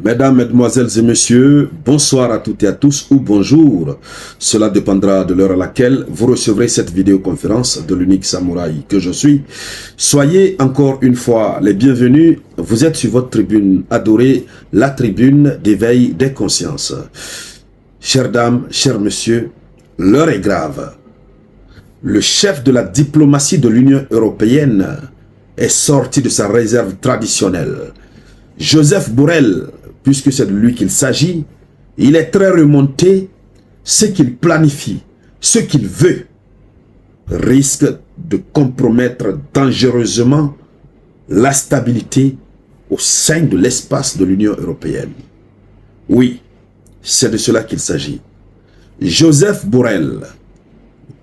Mesdames, Mesdemoiselles et Messieurs, bonsoir à toutes et à tous ou bonjour. Cela dépendra de l'heure à laquelle vous recevrez cette vidéoconférence de l'unique samouraï que je suis. Soyez encore une fois les bienvenus. Vous êtes sur votre tribune adorée, la tribune d'éveil des consciences. Chères dames, chers messieurs, l'heure est grave. Le chef de la diplomatie de l'Union européenne est sorti de sa réserve traditionnelle. Joseph Borrell, puisque c'est de lui qu'il s'agit, il est très remonté. Ce qu'il planifie, ce qu'il veut, risque de compromettre dangereusement la stabilité au sein de l'espace de l'Union européenne. Oui, c'est de cela qu'il s'agit. Joseph Borrell,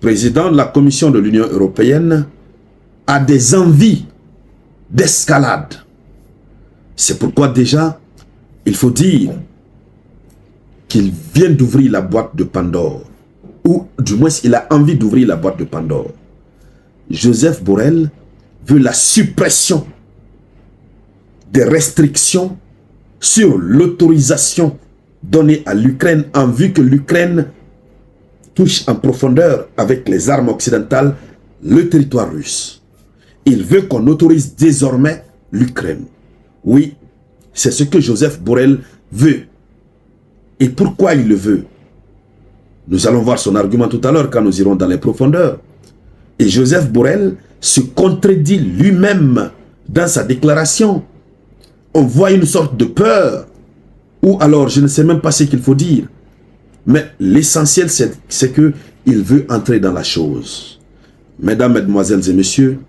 président de la Commission de l'Union européenne, a des envies d'escalade. C'est pourquoi déjà, il faut dire qu'il vient d'ouvrir la boîte de Pandore. Ou du moins, il a envie d'ouvrir la boîte de Pandore. Joseph Borrell veut la suppression des restrictions sur l'autorisation donnée à l'Ukraine en vue que l'Ukraine touche en profondeur avec les armes occidentales le territoire russe. Il veut qu'on autorise désormais l'Ukraine. Oui, c'est ce que Joseph Borrell veut. Et pourquoi il le veut? Nous allons voir son argument tout à l'heure quand nous irons dans les profondeurs. Et Joseph Borrell se contredit lui-même dans sa déclaration. On voit une sorte de peur. Ou alors, je ne sais même pas ce qu'il faut dire. Mais l'essentiel, c'est qu'il veut entrer dans la chose. Mesdames, Mesdemoiselles et Messieurs,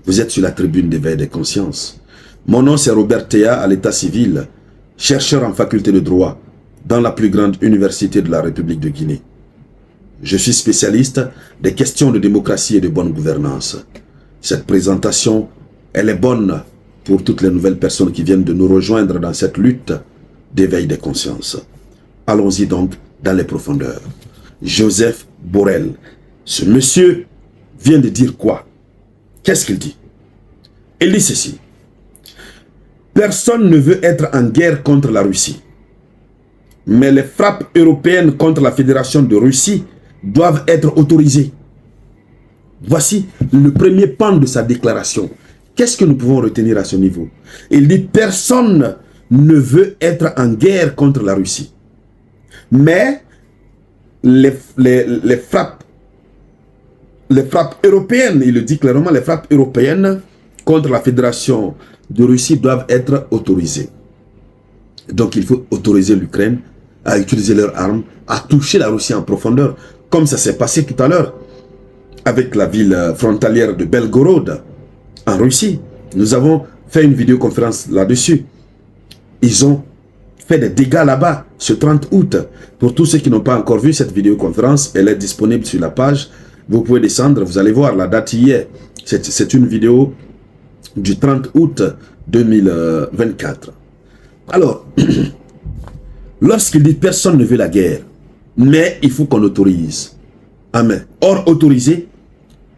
vous êtes sur la tribune d'éveil des consciences. Mon nom c'est Robert Théa à l'état civil, chercheur en faculté de droit dans la plus grande université de la République de Guinée. Je suis spécialiste des questions de démocratie et de bonne gouvernance. Cette présentation, elle est bonne pour toutes les nouvelles personnes qui viennent de nous rejoindre dans cette lutte d'éveil des consciences. Allons-y donc dans les profondeurs. Joseph Borrell, ce monsieur vient de dire quoi? Qu'est-ce qu'il dit? Il dit ceci. Personne ne veut être en guerre contre la Russie. Mais les frappes européennes contre la Fédération de Russie doivent être autorisées. Voici le premier pan de sa déclaration. Qu'est-ce que nous pouvons retenir à ce niveau? Il dit personne ne veut être en guerre contre la Russie. Mais les frappes européennes, il le dit clairement, les frappes européennes contre la Fédération de Russie doivent être autorisées. Donc il faut autoriser l'Ukraine à utiliser leurs armes, à toucher la Russie en profondeur, comme ça s'est passé tout à l'heure avec la ville frontalière de Belgorod en Russie. Nous avons fait une vidéoconférence là-dessus. Ils ont fait des dégâts là-bas ce 30 août. Pour tous ceux qui n'ont pas encore vu cette vidéoconférence, elle est disponible sur la page. Vous pouvez descendre, vous allez voir la date hier. C'est une vidéo du 30 août 2024. Alors, lorsqu'il dit personne ne veut la guerre, mais il faut qu'on autorise. Amen. Or, autoriser,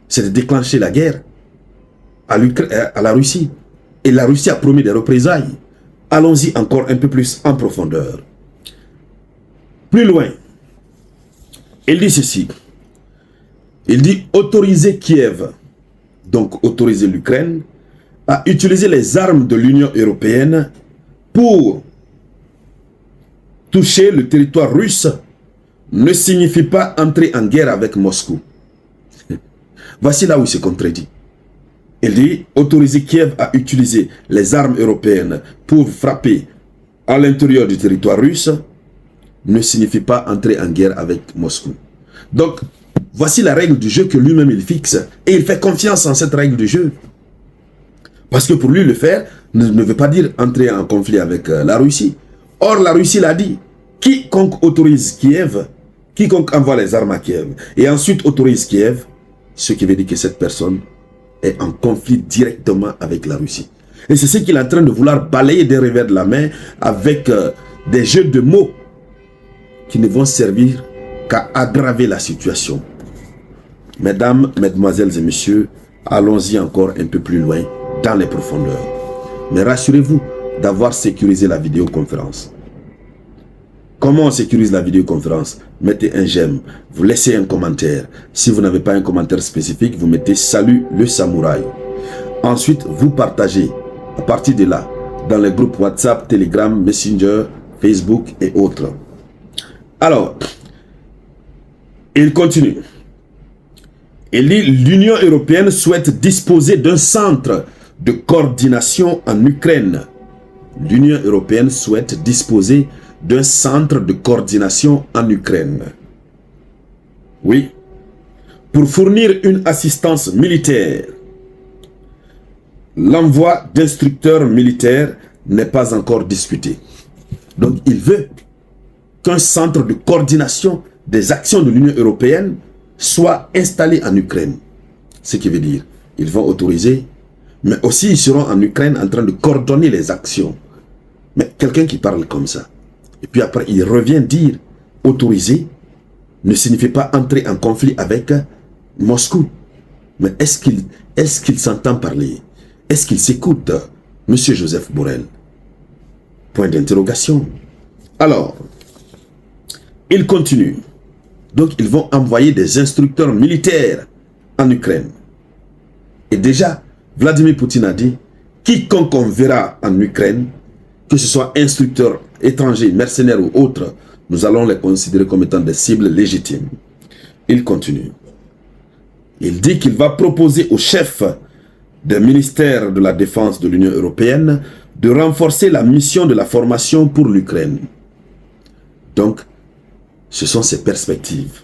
c'est de déclencher la guerre à la Russie. Et la Russie a promis des représailles. Allons-y encore un peu plus en profondeur. Plus loin, il dit ceci. Il dit autoriser Kiev, donc autoriser l'Ukraine, à utiliser les armes de l'Union européenne pour toucher le territoire russe ne signifie pas entrer en guerre avec Moscou. Voici là où il se contredit. Il dit autoriser Kiev à utiliser les armes européennes pour frapper à l'intérieur du territoire russe ne signifie pas entrer en guerre avec Moscou. Donc, voici la règle du jeu que lui-même il fixe et il fait confiance en cette règle du jeu. Parce que pour lui, le faire ne veut pas dire entrer en conflit avec la Russie. Or, la Russie l'a dit. Quiconque autorise Kiev, quiconque envoie les armes à Kiev, et ensuite autorise Kiev, ce qui veut dire que cette personne est en conflit directement avec la Russie. Et c'est ce qu'il est en train de vouloir balayer des revers de la main avec des jeux de mots qui ne vont servir qu'à aggraver la situation. Mesdames, Mesdemoiselles et Messieurs, allons-y encore un peu plus loin dans les profondeurs. Mais rassurez-vous, d'avoir sécurisé la vidéoconférence. Comment on sécurise la vidéoconférence? Mettez un j'aime, vous laissez un commentaire. Si vous n'avez pas un commentaire spécifique, vous mettez salut le samouraï. Ensuite, vous partagez à partir de là dans les groupes WhatsApp, Telegram, Messenger, Facebook et autres. Alors, il continue. Il dit l'Union européenne souhaite disposer d'un centre de coordination en Ukraine. L'Union européenne souhaite disposer d'un centre de coordination en Ukraine. Oui. Pour fournir une assistance militaire. L'envoi d'instructeurs militaires n'est pas encore discuté. Donc il veut qu'un centre de coordination des actions de l'Union européenne soit installé en Ukraine. Ce qui veut dire, ils vont autoriser, mais aussi ils seront en Ukraine en train de coordonner les actions. Mais quelqu'un qui parle comme ça, et puis après il revient dire autoriser, ne signifie pas entrer en conflit avec Moscou. Mais est-ce qu'il s'entend parler? Est-ce qu'il s'écoute, Monsieur Joseph Borrell? Point d'interrogation. Alors, il continue. Donc, ils vont envoyer des instructeurs militaires en Ukraine. Et déjà, Vladimir Poutine a dit, quiconque on verra en Ukraine, que ce soit instructeurs étrangers, mercenaires ou autres, nous allons les considérer comme étant des cibles légitimes. Il continue. Il dit qu'il va proposer au chef des ministères de la Défense de l'Union européenne de renforcer la mission de la formation pour l'Ukraine. Donc, ce sont ses perspectives.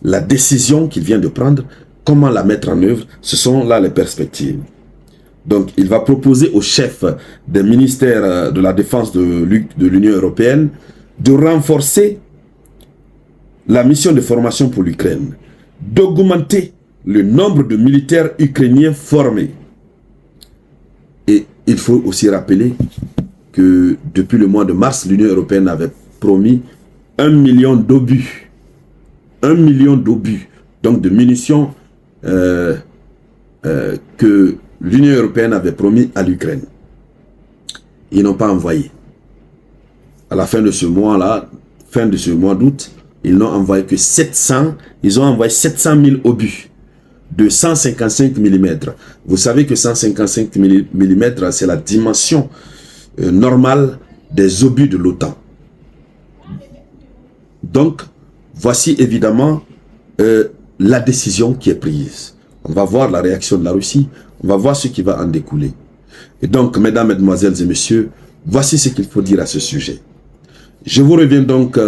La décision qu'il vient de prendre, comment la mettre en œuvre, ce sont là les perspectives. Donc, il va proposer au chef des ministères de la Défense de l'Union européenne de renforcer la mission de formation pour l'Ukraine, d'augmenter le nombre de militaires ukrainiens formés. Et il faut aussi rappeler que depuis le mois de mars, l'Union européenne avait promis 1 million d'obus. 1 million d'obus, donc de munitions que l'Union européenne avait promis à l'Ukraine. Ils n'ont pas envoyé. À la fin de ce mois-là, fin de ce mois d'août, ils n'ont envoyé que 700, ils ont envoyé 700 000 obus de 155 mm. Vous savez que 155 mm, c'est la dimension normale des obus de l'OTAN. Donc, voici évidemment la décision qui est prise. On va voir la réaction de la Russie, on va voir ce qui va en découler. Et donc, mesdames, mesdemoiselles et messieurs, voici ce qu'il faut dire à ce sujet. Je vous reviens donc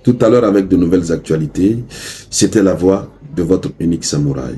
tout à l'heure avec de nouvelles actualités. C'était la voix de votre unique samouraï.